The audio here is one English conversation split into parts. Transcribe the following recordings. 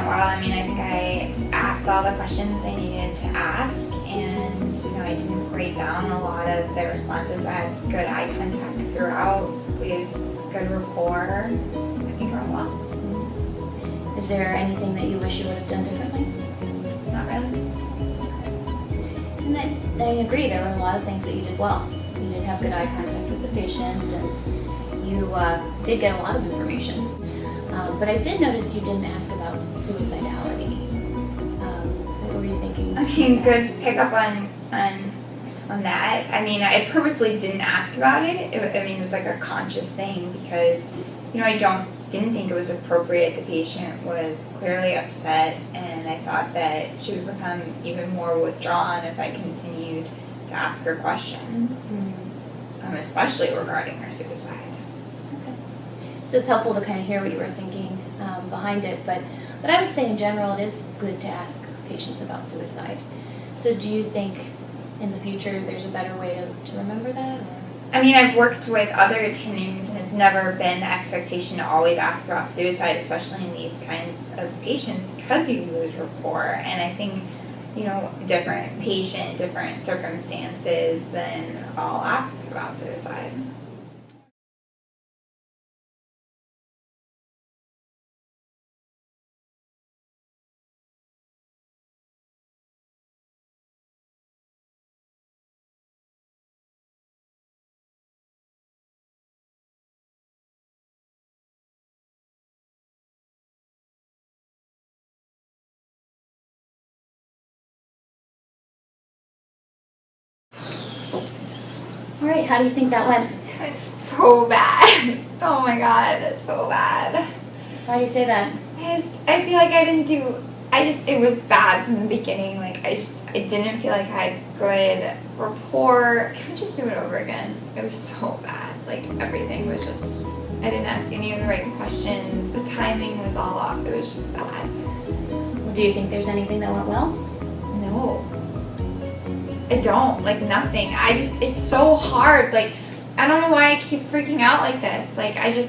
well. I mean, I think I asked all the questions I needed to ask, and I didn't break down a lot of the responses. I had good eye contact throughout. We had good rapport. I think it went well. Is there anything that you wish you would have done differently? Not really. And I agree, there were a lot of things that you did well. You did have good eye contact with the patient, and you did get a lot of information. But I did notice you didn't ask about suicidality. What were you thinking? I mean, good pickup on that. I mean, I purposely didn't ask about it. It was like a conscious thing because, I didn't think it was appropriate. The patient was clearly upset, and I thought that she would become even more withdrawn if I continued to ask her questions, especially regarding her suicide. Okay. So it's helpful to kind of hear what you were thinking behind it, but I would say in general it is good to ask patients about suicide. So do you think in the future there's a better way to remember that? Or? I mean, I've worked with other attendings, and it's never been the expectation to always ask about suicide, especially in these kinds of patients, because you lose rapport. And I think, different patient, different circumstances, then I'll ask about suicide. All right, how do you think that went? It's so bad. Oh my god, it's so bad. Why do you say that? I feel like it was bad from the beginning. Like, I didn't feel like I had good rapport. Can we just do it over again? It was so bad. Like, everything was just, I didn't ask any of the right questions. The timing was all off. It was just bad. Well, do you think there's anything that went well? No. I don't. Like, nothing. It's so hard. Like, I don't know why I keep freaking out like this. Like, I don't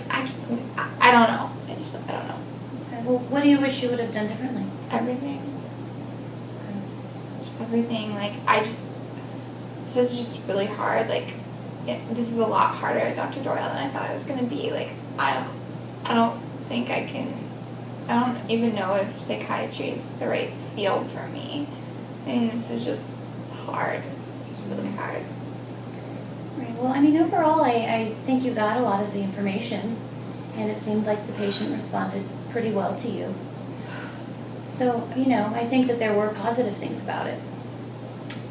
know. I don't know. Okay, well, what do you wish you would have done differently? Everything. Just everything. Like, this is just really hard. Like, this is a lot harder, Dr. Doyle, than I thought it was going to be. Like, I don't think I can, I don't even know if psychiatry is the right field for me. I mean, this is just hard. It's really hard. Right. Well, I mean, overall, I think you got a lot of the information, and it seemed like the patient responded pretty well to you. So, I think that there were positive things about it.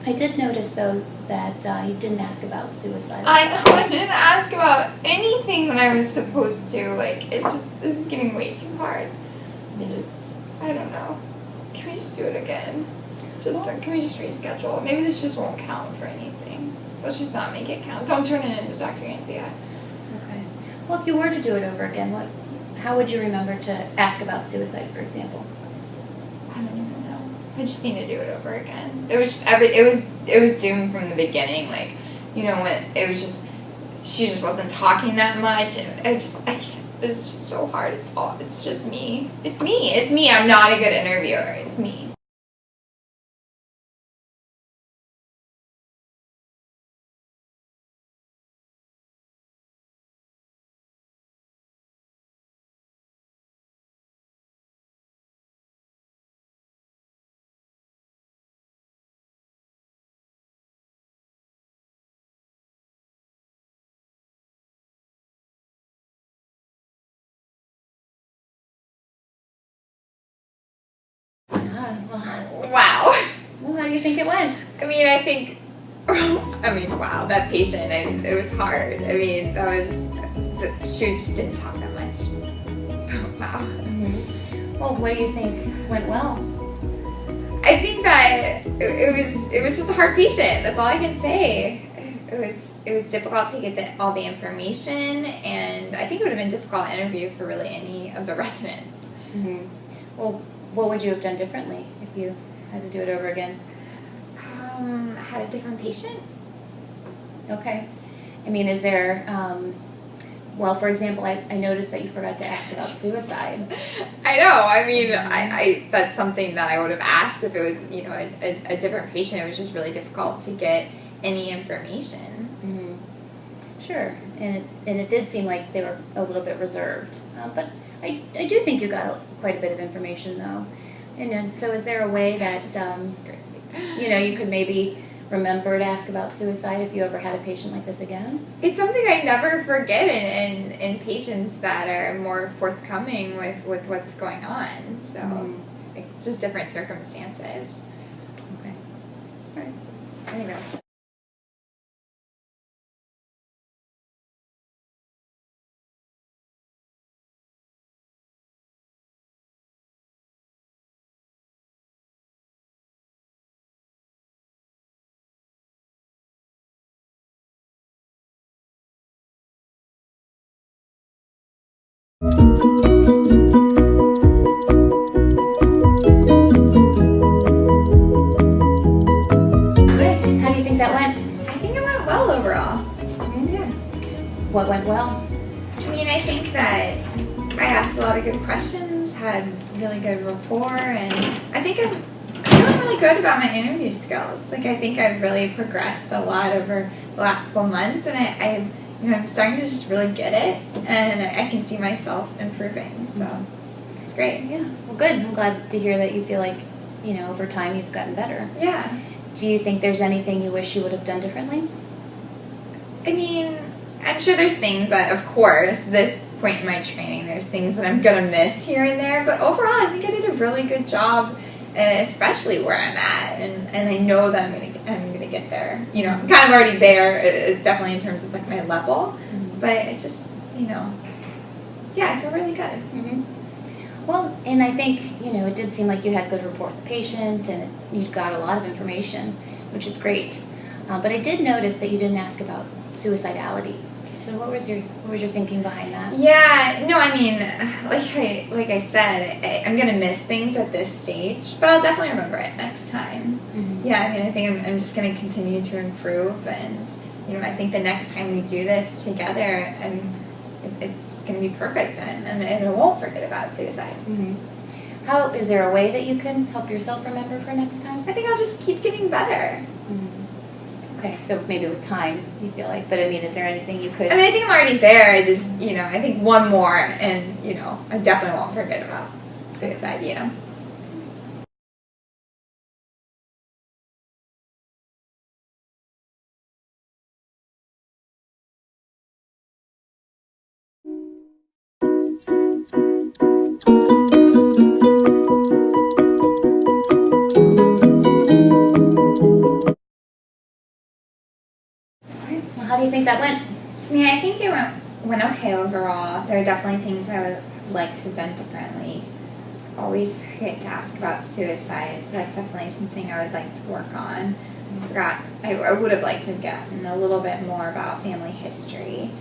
I did notice, though, that you didn't ask about suicide. I know, I didn't ask about anything when I was supposed to. Like, this is getting way too hard. I don't know. Can we just do it again? Can we just reschedule? Maybe this just won't count for anything. Let's just not make it count. Don't turn it into Dr. Anzia. Okay. Well, if you were to do it over again, how would you remember to ask about suicide, for example? I don't even know. I just need to do it over again. It was it was doomed from the beginning. Like, when it was just, she just wasn't talking that much, and I can't. It's just so hard. It's just me. It's me. I'm not a good interviewer. It's me. Wow. Well, how do you think it went? Wow, that patient, it was hard. She just didn't talk that much. Wow. Mm-hmm. Well, what do you think went well? I think that it was just a hard patient. That's all I can say. It was difficult to get all the information, and I think it would have been a difficult interview for really any of the residents. Mm-hmm. Well, what would you have done differently if you had to do it over again? I had a different patient. Okay. I mean, is there, well, for example, I noticed that you forgot to ask about suicide. I know. I mean, I that's something that I would have asked if it was, you know, a different patient. It was just really difficult to get any information. Mm-hmm. Sure, and it did seem like they were a little bit reserved, but I do think you got quite a bit of information though. And so, is there a way that you know, you could maybe remember to ask about suicide if you ever had a patient like this again? It's something I never forget in patients that are more forthcoming with what's going on. So, like, just different circumstances. Okay. All right. I think that's. Good. How do you think that went? I think it went well overall. Yeah. What went well? I mean, I think that I asked a lot of good questions, had really good rapport, and I think I'm feeling really good about my interview skills. Like, I think I've really progressed a lot over the last couple months, and I'm starting to just really get it, and I can see myself improving. So it's great. Yeah. Well, good. I'm glad to hear that you feel like, you know, over time you've gotten better. Yeah. Do you think there's anything you wish you would have done differently? I mean, I'm sure there's things that, of course, this point in my training, there's things that I'm gonna miss here and there, but overall, I think I did a really good job, especially where I'm at, and I know that I'm gonna get there. You know, I'm kind of already there, definitely in terms of like my level, but it just, you know, yeah, I feel really good. Mm-hmm. Well, and I think, you know, it did seem like you had good rapport with the patient and you got a lot of information, which is great. But I did notice that you didn't ask about suicidality. So what was your thinking behind that? Yeah, no, I mean, like I said, I'm gonna miss things at this stage, but I'll definitely remember it next time. Mm-hmm. Yeah, I mean, I think I'm just gonna continue to improve, and you know, I think the next time we do this together, it's gonna be perfect, and I won't forget about suicide. Mm-hmm. How is there a way that you can help yourself remember for next time? I think I'll just keep getting better. Mm-hmm. Okay, so maybe with time you feel like, but I mean, is there anything you could? I mean, I think I'm already there. I just, you know, I think one more, and you know, I definitely won't forget about suicide. You know. Well, how do you think that went? I mean, I think it went okay overall. There are definitely things I would like to have done differently. Always forget to ask about suicide, so that's definitely something I would like to work on. I would have liked to have gotten a little bit more about family history.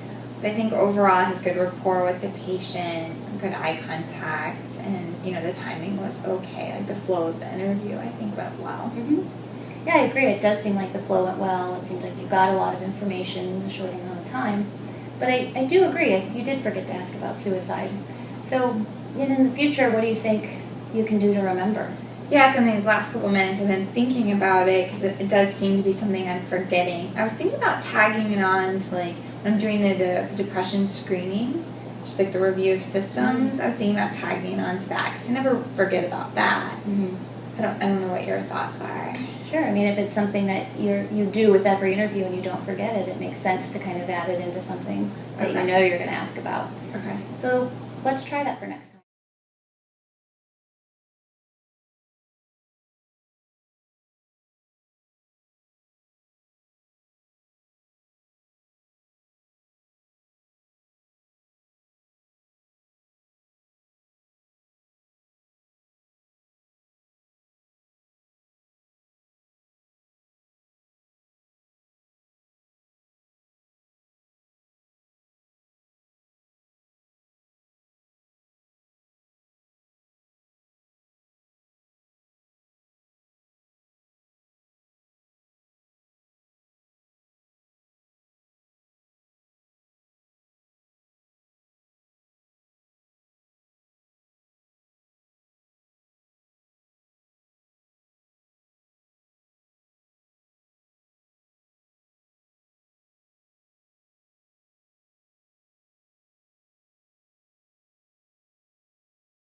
But I think overall I had good rapport with the patient, good eye contact, and you know, the timing was okay. Like the flow of the interview, I think went well. Mm-hmm. Yeah, I agree. It does seem like the flow went well. It seemed like you got a lot of information in a short amount of time. But I do agree. You did forget to ask about suicide. So, in the future, what do you think you can do to remember? Yeah, so in these last couple minutes I've been thinking about it because it does seem to be something I'm forgetting. I was thinking about tagging it on to, like, when I'm doing the depression screening, just like the review of systems. I was thinking about tagging on to that because I never forget about that. Mm-hmm. I don't know what your thoughts are. Sure. I mean, if it's something that you do with every interview and you don't forget it, it makes sense to kind of add it into something that you know you're going to ask about. Okay. So let's try that for next time.